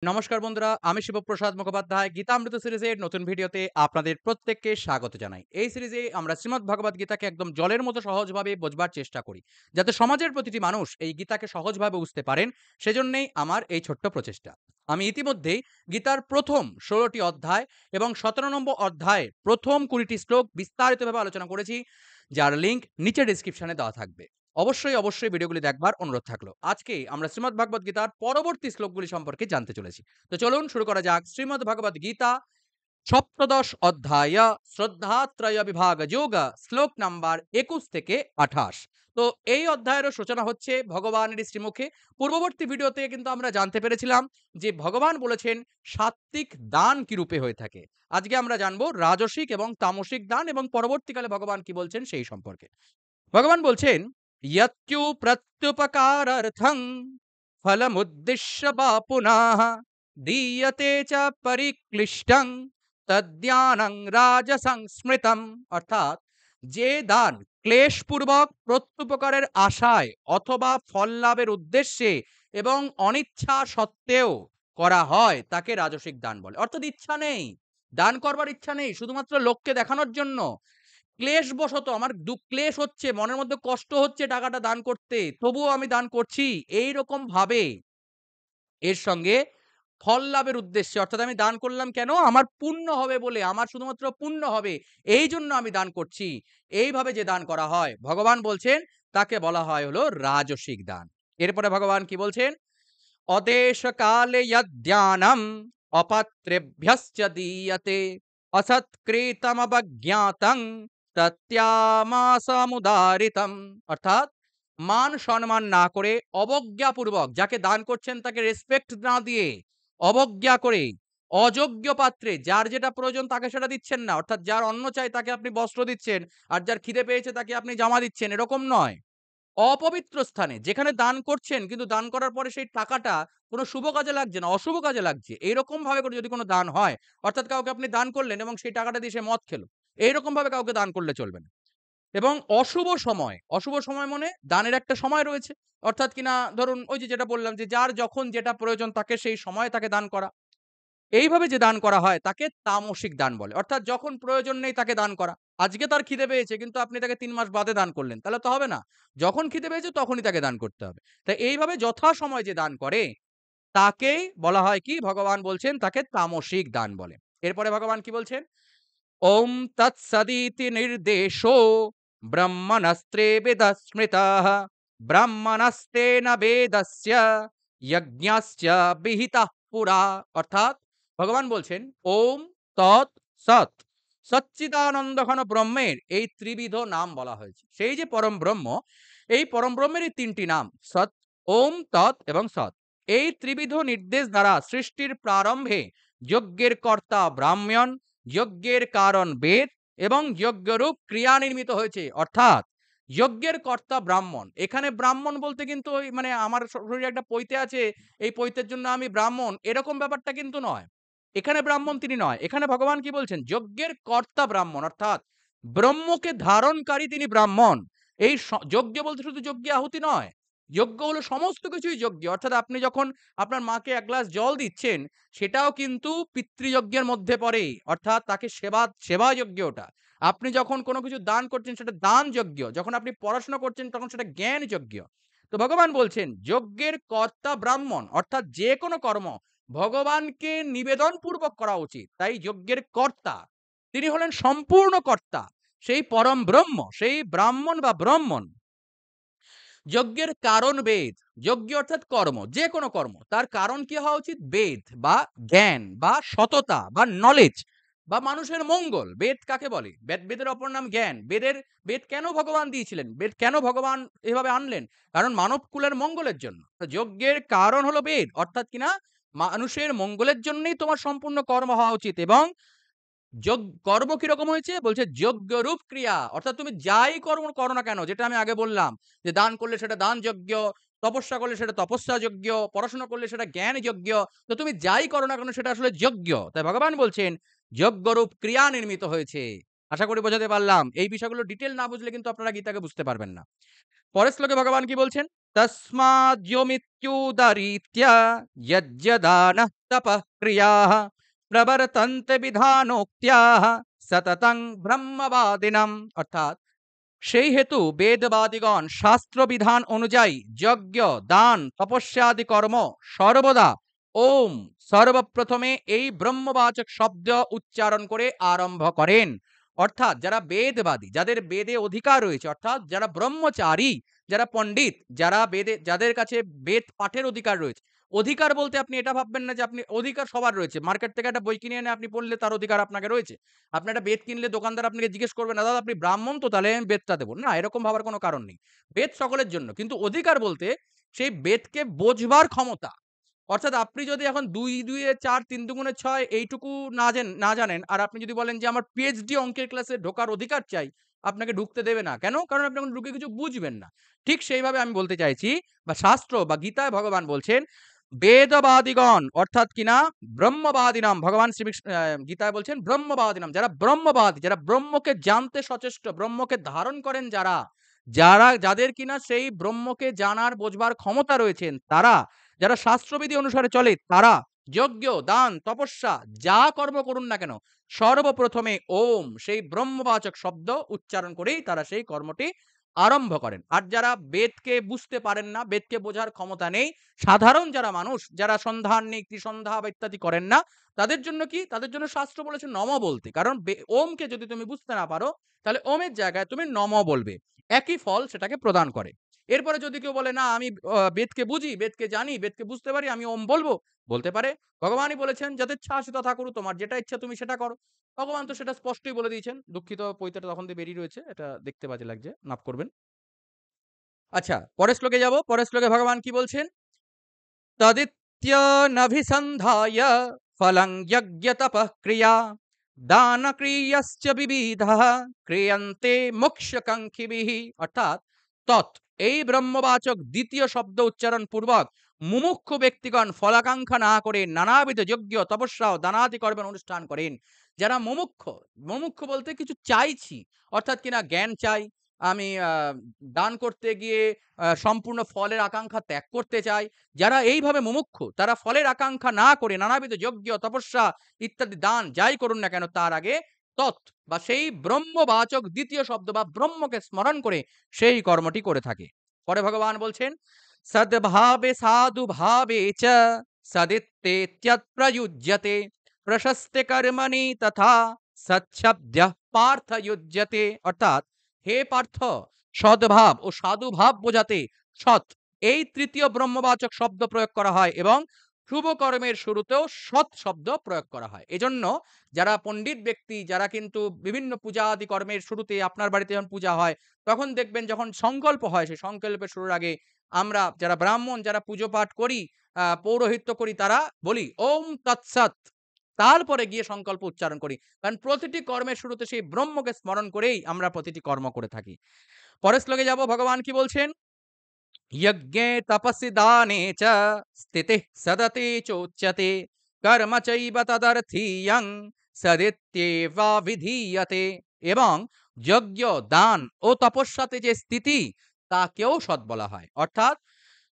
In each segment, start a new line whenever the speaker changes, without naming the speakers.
নমস্কার বন্ধুরা, আমি শিবপ্রসাদ মুখোপাধ্যায় গীতামৃত সিরিজের নতুন ভিডিওতে আপনাদের প্রত্যেককে স্বাগত জানাই। এই সিরিজে আমরা শ্রীমদ্ ভগবদ গীতাকে একদম জলের মতো সহজভাবে বোঝবার চেষ্টা করি, যাতে সমাজের প্রতিটি মানুষ এই গীতাকে সহজভাবে বুঝতে পারেন। সেজন্যই আমার এই ছোট্ট প্রচেষ্টা। আমি ইতিমধ্যেই গীতার প্রথম ১৬টি অধ্যায় এবং ১৭ নম্বর অধ্যায়ের প্রথম ২০টি শ্লোক বিস্তারিতভাবে আলোচনা করেছি, যার লিঙ্ক নিচে ডেসক্রিপশনে দেওয়া থাকবে। অবশ্যই ভিডিওগুলি দেখবার অনুরোধ থাকলো। আজকে আমরা শ্রীমদ্ ভগবদ গীতার পরবর্তী শ্লোকগুলি সম্পর্কে জানতে চলেছি। তো চলুন শুরু করা যাক। শ্রীমদ্ ভগবদ গীতা সপ্তদশ অধ্যায় শ্রদ্ধাত্রয় বিভাগ যোগ শ্লোক নাম্বার ২১ থেকে ২৮। তো এই অধ্যায়েরও সূচনা হচ্ছে ভগবানের শ্রীমুখে। পূর্ববর্তী ভিডিওতে কিন্তু আমরা জানতে পেরেছিলাম যে ভগবান বলেছেন সাত্ত্বিক দান কি রূপে হয়ে থাকে। আজকে আমরা জানবো রাজসিক এবং তামসিক দান, এবং পরবর্তীকালে ভগবান কি বলছেন সেই সম্পর্কে। ভগবান বলছেন, ইয়ত্যু প্রত্যুপকারার্থং ফলমুদ্দিশ্য বা পুনঃ দীয়তে চ পরিক্লিষ্টং তদ্দানং রাজসংস্মৃতম। অর্থাৎ যে দান ক্লেশপূর্বক প্রত্যুপকারের আশায় অথবা ফল লাভের উদ্দেশ্যে এবং অনিচ্ছা সত্ত্বেও করা হয় তাকে রাজসিক দান বলে। অর্থাৎ ইচ্ছা নেই, দান করবার ইচ্ছা নেই, শুধুমাত্র লোককে দেখানোর জন্য ক্লেশবশত আমার ক্লেশ হচ্ছে, মনের মধ্যে কষ্ট হচ্ছে টাকাটা দান করতে, তবুও আমি দান করছি। এইরকম ভাবে এর সঙ্গে ফল লাভের উদ্দেশ্যে, অর্থাৎ আমি দান করলাম কেন? আমার পুণ্য হবে বলে, আমার শুধুমাত্র পুণ্য হবে এইজন্য আমি দান করছি। এইভাবে যে দান করা হয়, ভগবান বলছেন তাকে বলা হয় হলো রাজসিক দান। এরপরে ভগবান কি বলছেন? অদেশকালে যদ্দানম অপাত্রেভ্যশ্চ দীয়তে অসৎকৃতমবজ্ঞাতং তত্যামাসমুদারিতম। অর্থাৎ মান সম্মান না করে অবজ্ঞাপূর্বক যাকে দান করছেন তাকে রেসপেক্ট না দিয়ে অবজ্ঞা করে অযোগ্য পাত্রে যার যেটা প্রয়োজন তাকে সেটা দিচ্ছেন না। অর্থাৎ যার অন্ন চাই তাকে আপনি বস্ত্র দিচ্ছেন, আর যার খিদে পেয়েছে তাকে আপনি জামা দিচ্ছেন, এরকম নয়। অপবিত্র স্থানে যেখানে দান করছেন, কিন্তু দান করার পরে সেই টাকাটা কোনো শুভ কাজে লাগছে না, অশুভ কাজে লাগছে। এইরকম ভাবে করে যদি কোনো দান হয়, অর্থাৎ কাউকে আপনি দান করলেন এবং সেই টাকাটা দিয়ে সে মদ খেলো, এইরকম ভাবে কাউকে দান করলে চলবে না। এবং অশুভ সময় মানে দানের একটা সময় রয়েছে। অর্থাৎ কিনা ধরুন ওই যে যেটা বললাম যে যার যখন যেটা প্রয়োজন তাকে সেই সময়ে তাকে দান করা। এইভাবে যে দান করা হয় তাকে তামসিক দান বলে। অর্থাৎ যখন প্রয়োজন নেই তাকে দান করা। আজকে তার খিদে পেয়েছে কিন্তু আপনি তাকে ৩ মাস বাদে দান করলেন, তাহলে তো হবে না। যখন খিদে পেয়েছে তখনই তাকে দান করতে হবে। তাই এইভাবে যথাসময়ে যে দান করে তাকেই বলা হয় কি? ভগবান বলছেন তাকে তামসিক দান বলে। এরপরে ভগবান কি বলছেন? ওম তৎসদিতি নির্দেশো ব্রহ্মণস্ত্রে বেদঃ স্মৃতঃ ব্রাহ্মণস্তেন বেদস্য যজ্ঞস্য বিহিতঃ পুরা। অর্থাৎ ভগবান বলছেন ওম তৎ সৎ, সচ্চিদানন্দ ঘন ব্রহ্মের এই ত্রিবিধ নাম বলা হয়েছে। সেই যে পরম ব্রহ্ম, এই পরম ব্রহ্মের এই তিনটি নাম সৎ, ওম, তৎ এবং সৎ। এই ত্রিবিধ নির্দেশ দ্বারা সৃষ্টির প্রারম্ভে যজ্ঞের কর্তা ব্রাহ্মণ, যজ্ঞের কারণ বেদ এবং যজ্ঞরূপ ক্রিয়া নির্মিত হয়েছে। অর্থাৎ যজ্ঞের কর্তা ব্রাহ্মণ। এখানে ব্রাহ্মণ বলতে কিন্তু ওই মানে আমার শরীরে একটা পৈতে আছে, এই পৈতের জন্য আমি ব্রাহ্মণ, এরকম ব্যাপারটা কিন্তু নয়। এখানে ব্রাহ্মণ তিনি নয়। এখানে ভগবান কি বলছেন? যজ্ঞের কর্তা ব্রাহ্মণ, অর্থাৎ ব্রহ্মকে ধারণকারী তিনি ব্রাহ্মণ। এই যজ্ঞ বলতে শুধু যজ্ঞে আহুতি নয়। যজ্ঞ হলো সমস্ত কিছুই যজ্ঞ। অর্থাৎ আপনি যখন আপনার মাকে ১ গ্লাস জল দিচ্ছেন, সেটাও কিন্তু পিতৃযজ্ঞের মধ্যে পড়ে। অর্থাৎ তাকে সেবা যজ্ঞ ওটা। আপনি যখন কোনো কিছু দান করছেন সেটা দান যজ্ঞ। যখন আপনি পড়াশোনা করছেন তখন সেটা জ্ঞান যজ্ঞ। তো ভগবান বলছেন যজ্ঞের কর্তা ব্রাহ্মণ, অর্থাৎ যে কোনো কর্ম ভগবানকে নিবেদনপূর্বক করা উচিত। তাই যজ্ঞের কর্তা তিনি হলেন সম্পূর্ণ কর্তা, সেই পরম ব্রহ্ম, সেই ব্রাহ্মণ বা ব্রহ্মণ। যজ্ঞের কারণ বেদ। যজ্ঞ অর্থাৎ কর্ম, যে কোনো কর্ম তার কারণ কি হওয়া উচিত? বেদ বা জ্ঞান বা সততা বা নলেজ বা মানুষের মঙ্গল। বেদ কাকে বলে? বেদের অপর নাম জ্ঞান। বেদ কেন ভগবান দিয়েছিলেন? বেদ কেন ভগবান এভাবে আনলেন? কারণ মানব কুলের মঙ্গলের জন্য। তো যজ্ঞের কারণ হলো বেদ, অর্থাৎ কিনা মানুষের মঙ্গলের জন্যই তোমার সম্পূর্ণ কর্ম হওয়া উচিত। এবং কর্ম কিরকম হয়েছে? বলছে যজ্ঞরূপ ক্রিয়া। অর্থাৎ তুমি যাই কর্ম করো না কেন, যেটা আমি আগে বললাম যে দান করলে সেটা দান যজ্ঞ, তপস্যা করলে সেটা তপস্যা যজ্ঞ, পড়াশোনা করলে সেটা জ্ঞান যজ্ঞ। তো তুমি যাই করো না কেন সেটা আসলে যজ্ঞ। তাই ভগবান বলছেন যজ্ঞরূপ ক্রিয়া নির্মিত হয়েছে। আশা করি বোঝাতে পারলাম। এই বিষয়গুলো ডিটেইল না বুঝলে কিন্তু আপনারা গীতাকে বুঝতে পারবেন না। পরের শ্লোকে ভগবান কি বলছেন? তস্মাদ্যোমিত্যুদারীত্যা যজ্ঞদানঃ তপঃ ক্রিয়াঃ প্রবর্তন্তে বিধানোক্ত্যাঃ সততং ব্রহ্মবাদিনাম। অর্থাৎ সেই হেতু বেদবাদিগণ শাস্ত্র বিধান অনুযায়ী যজ্ঞ, দান, তপস্যাদি কর্ম সর্বদা ওম সর্বপ্রথমে এই ব্রহ্মবাচক শব্দ উচ্চারণ করে আরম্ভ করেন। অর্থাৎ যারা বেদবাদী, যাদের বেদে অধিকার রয়েছে, অর্থাৎ যারা ব্রহ্মচারী, যারা পণ্ডিত, যারা বেদে, যাদের কাছে বেদ পাঠের অধিকার রয়েছে। অধিকার বলতে আপনি এটা ভাববেন না যে আপনি, অধিকার সবার রয়েছে। মার্কেট থেকে একটা বই কিনে এনে আপনি পড়লে তার অধিকার আপনাকে রয়েছে। আপনি একটা বেদ কিনলে দোকানদার আপনাকে জিজ্ঞেস করবে না, দাদা আপনি ব্রাহ্মণ তো তাহলে আমি বেদটা দেবো না, এরকম ভাবার কোনো কারণ নেই। বেদ সকলের জন্য, কিন্তু অধিকার বলতে সেই বেদকে বোঝবার ক্ষমতা। অর্থাৎ আপনি যদি এখন ২ ২ এ ৪ ৩ দুগুণে ৬ এইটুকু না জানেন, আর আপনি যদি বলেন যে আমার পিএইচডি অঙ্কের ক্লাসে ঢোকার অধিকার চাই, আপনাকে ঢুকতে দেবে না। কেন? কারণ আপনি এখন ঢুকে কিছু বুঝবেন না। ঠিক সেইভাবে আমি বলতে চাইছি, বা শাস্ত্র বা গীতায় ভগবান বলছেন বেদবাদিগণ, অর্থাৎ কিনা ব্রহ্মবাদিনাম, ভগবান গীতায় বলছেন ব্রহ্মবাদিনাম, যারা ব্রহ্মবাদী, যারা ব্রহ্মকে জানতে সচেষ্ট, ব্রহ্মকে ধারণ করেন যারা, যাদের কিনা সেই ব্রহ্মকে জানার বোঝবার ক্ষমতা রয়েছেন, তারা, যারা শাস্ত্রবিধি অনুসারে চলে, তারা যজ্ঞ, দান, তপস্যা যা কর্ম করুন না কেন, সর্বপ্রথমে ওম সেই ব্রহ্মবাচক শব্দ উচ্চারণ করেই তারা সেই কর্মটি আরম্ভ করেন। আর যারা বেদকে বুঝতে পারেন না, বেদকে বোঝার ক্ষমতা নেই, সাধারণ যারা মানুষ, যারা সন্ধান ত্রিসন্ধ্যা বা ইত্যাদি করেন না, তাদের জন্য কি? তাদের জন্য শাস্ত্র বলেছে নম বলতে। কারণ ওমকে যদি তুমি বুঝতে না পারো, তাহলে ওমের জায়গায় তুমি নম বলবে। একই ফল সেটাকে প্রদান করে। এরপরে যদি কেউ বলে না আমি বেদকে বুঝি, বেদকে জানি, বেদকে বুঝতে পারি, আমি ওম বলবো, বলতে পারে। ভগবানই বলেছেন যথেচ্ছা আসি তথা কুরু, তোমার যেটা ইচ্ছা তুমি সেটা করো। ভগবান তো সেটা স্পষ্টই বলে দিয়েছেন। দুঃখিত পইতাটা তখন দিয়ে বেরিয়ে রয়েছে। এটা দেখতে বাজে লাগছে। মাফ করবেন। আচ্ছা, পরের শ্লোকে যাব। পরের শ্লোকে ভগবান কি বলছেন? তদিত্যনভিসন্ধায় ফলং যজ্ঞতপঃ ক্রিয়া দানক্রিয়াশ্চ বিবিধঃ ক্রিয়ন্তে মোক্ষকাঙ্ক্ষিবিঃ। অর্থাৎ তৎ এই ব্রহ্মবাচক দ্বিতীয় শব্দ উচ্চারণ পূর্বক মুমুক্ষু ব্যক্তিগণ ফলাকাঙ্ক্ষা না করে নানাবিধ যজ্ঞ, তপস্যা ও দানাদি কর্মের অনুষ্ঠান করেন। যারা মুমুক্ষু, মুমুক্ষু বলতে কিছু চাইছি, অর্থাৎ কিনা জ্ঞান চাই, আমি দান করতে গিয়ে সম্পূর্ণ ফলের আকাঙ্ক্ষা ত্যাগ করতে চাই। যারা এইভাবে মুমুক্ষু, তারা ফলের আকাঙ্ক্ষা না করে নানাবিধ যজ্ঞ, তপস্যা ইত্যাদি দান যাই করুন না কেন, তার আগে তৎ বা সেই ব্রহ্মবাচক দ্বিতীয় শব্দ বা ব্রহ্মকে স্মরণ করে সেই কর্মটি করে থাকে। পরে ভগবান বলছেন সদ্ভাবে সাধু ভাবে চ সদিত্যেত্যৎ প্রযুজ্যতে প্রশস্তে কর্মণি তথা সচ্ছব্দ্যঃ পার্থ যুজ্যতে। অর্থাৎ হে পার্থ, সদ্ভাব ও সাধুভাব বোঝাতে সৎ এই তৃতীয় ব্রহ্মবাচক শব্দ প্রয়োগ করা হয়, এবং শুভ কর্মের শুরুতেও সৎ শব্দ প্রয়োগ করা হয়। এজন্য যারা পণ্ডিত ব্যক্তি, যারা কিন্তু বিভিন্ন পূজা আদি কর্মের শুরুতে, আপনার বাড়িতে যখন পূজা হয়, তখন দেখবেন যখন সংকল্প হয়, সেই সংকল্পের শুরুর আগে আমরা যারা ব্রাহ্মণ, যারা পুজো পাঠ করি, পৌরোহিত্য করি, তারা বলি ওম তৎসৎ, তারপরে গিয়ে সংকল্প উচ্চারণ করি। কারণ প্রতিটি কর্মের শুরুতে সেই ব্রহ্মকে স্মরণ করেই আমরা প্রতিটি কর্ম করে থাকি। পরের শ্লোকে যাব। ভগবান কি বলছেন? यज्ञे तपसि दाने च स्थितिः सदति चोच्यते कर्म चैव तदर्थीयं সদিত্যেবাভিধীয়তে। এবং যজ্ঞ, দান ও তপস্যাতে যে স্থিতি, তাকেও সৎ বলা হয়। অর্থাৎ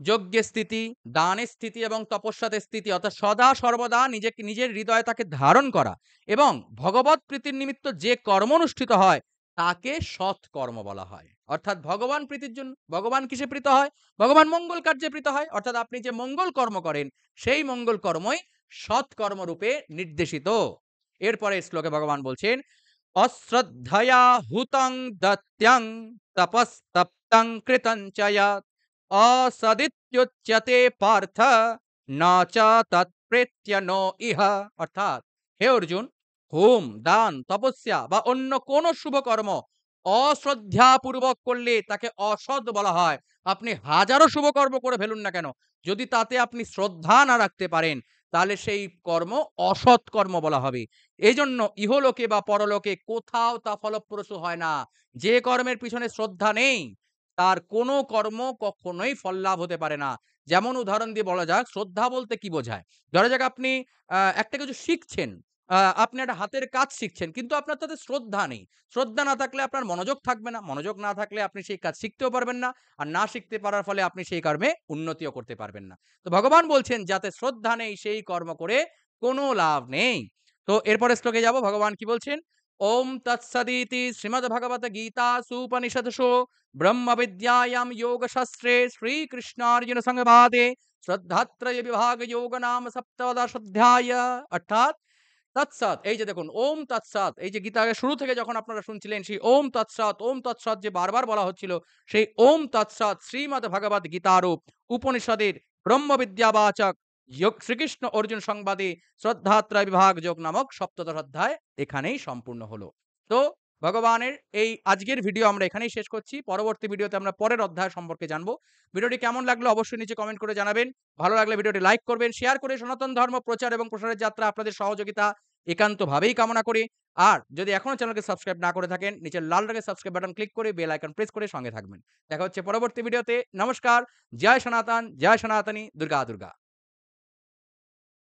যজ্ঞে স্থিতি, দানের স্থিতি এবং তপস্যাতে স্থিতি, অর্থাৎ সদা সর্বদা নিজেকে, নিজের হৃদয়ে তাকে ধারণ করা, এবং ভগবৎ প্রীতির নিমিত্ত যে কর্ম অনুষ্ঠিত হয়, তাকে সৎ কর্ম বলা হয়। অর্থাৎ ভগবান প্রীতির জন্য, ভগবান কিসে প্রীত হয়? ভগবান মঙ্গল কার্যে প্রীত হয়। অর্থাৎ আপনি যে মঙ্গল কর্ম করেন, সেই মঙ্গল কর্মই সৎ কর্মরূপে নির্দেশিত। এরপরে শ্লোকে ভগবান বলছেন অশ্রদ্ধয়া হুতং দত্যং তপস্তপ্তং কৃতং চ যৎ অসদিত্যুচ্যতে পার্থ না চ তৎপ্রেত্য নো ইহ। অর্থাৎ হে অর্জুন, হোম, দান, তপস্যা বা অন্য কোন শুভ কর্ম অশ্রদ্ধাপূর্বক করলে তাকে অসৎ বলা হয়। আপনি হাজারো শুভ কর্ম করে ফেলুন না কেন, যদি তাতে আপনি শ্রদ্ধা না রাখতে পারেন, তাহলে সেই কর্ম অসৎ কর্ম বলা হবে। এজন্য ইহলোকে বা পরলোকে কোথাও তা ফলপ্রসূ হয় না। যে কর্মের পিছনে শ্রদ্ধা নেই, তার কোনো কর্ম কখনোই ফল লাভ হতে পারে না। যেমন উদাহরণ দিয়ে বলা যাক, শ্রদ্ধা বলতে কি বোঝায়? ধরা যাক আপনি একটা কিছু শিখছেন। আপনি একটা হাতের কাজ শিখছেন কিন্তু আপনার তাতে শ্রদ্ধা নেই। শ্রদ্ধা না থাকলে আপনার মনোযোগ থাকবে না। মনোযোগ না থাকলে আপনি সেই কাজ শিখতেও পারবেন না। আর না শিখতে পারার ফলে আপনি সেই কর্মে উন্নতিও করতে পারবেন না। তো ভগবান বলছেন যাতে শ্রদ্ধা নেই সেই কর্ম করে কোনো লাভ নেই। তো এরপরের শ্লোকে যাব ভগবান কি বলছেন? ওম তৎসদিতি শ্রীমদ্ভগবত গীতাসু উপনিষদসু ব্রহ্মবিদ্যায়াং যোগশাস্ত্রে শ্রীকৃষ্ণার্জুন সংবাদে শ্রদ্ধাত্রয় বিভাগ যোগ নাম সপ্তদশোধ্যায় অর্থাৎ তৎসৎ এই যে দেখুন ওম তৎসৎ এই যে গীতার শুরু থেকে যখন আপনারা শুনছিলেন সেই ওম তৎসৎ যে বারবার বলা হচ্ছিল সেই ওম তৎসৎ শ্রীমদ্ ভগবত গীতারূপ উপনিষদের ব্রহ্মবিদ্যাবাচক শ্রীকৃষ্ণ অর্জুন সংবাদে শ্রদ্ধাত্রয় বিভাগ যোগ নামক সপ্তদশ অধ্যায় এখানেই সম্পূর্ণ হলো। তো ভগবানের এই আজকের ভিডিও আমরা এখানেই শেষ করছি। পরবর্তী ভিডিওতে আমরা পরের অধ্যায় সম্পর্কে জানবো। ভিডিওটি কেমন লাগলো অবশ্যই নিচে কমেন্ট করে জানাবেন। ভালো লাগলে ভিডিওটি লাইক করবেন, শেয়ার করে সনাতন ধর্ম প্রচার এবং প্রসারের যাত্রা আপনাদের সহযোগিতা একান্তভাবেই কামনা করি। আর যদি এখনো চ্যানেলকে সাবস্ক্রাইব না করে থাকেন, নিচের লাল রঙের সাবস্ক্রাইব বাটন ক্লিক করে বেল আইকন প্রেস করে সঙ্গে থাকবেন। দেখা হচ্ছে পরবর্তী ভিডিওতে। নমস্কার। জয় সনাতন, জয় সনাতনী, দুর্গা দুর্গা।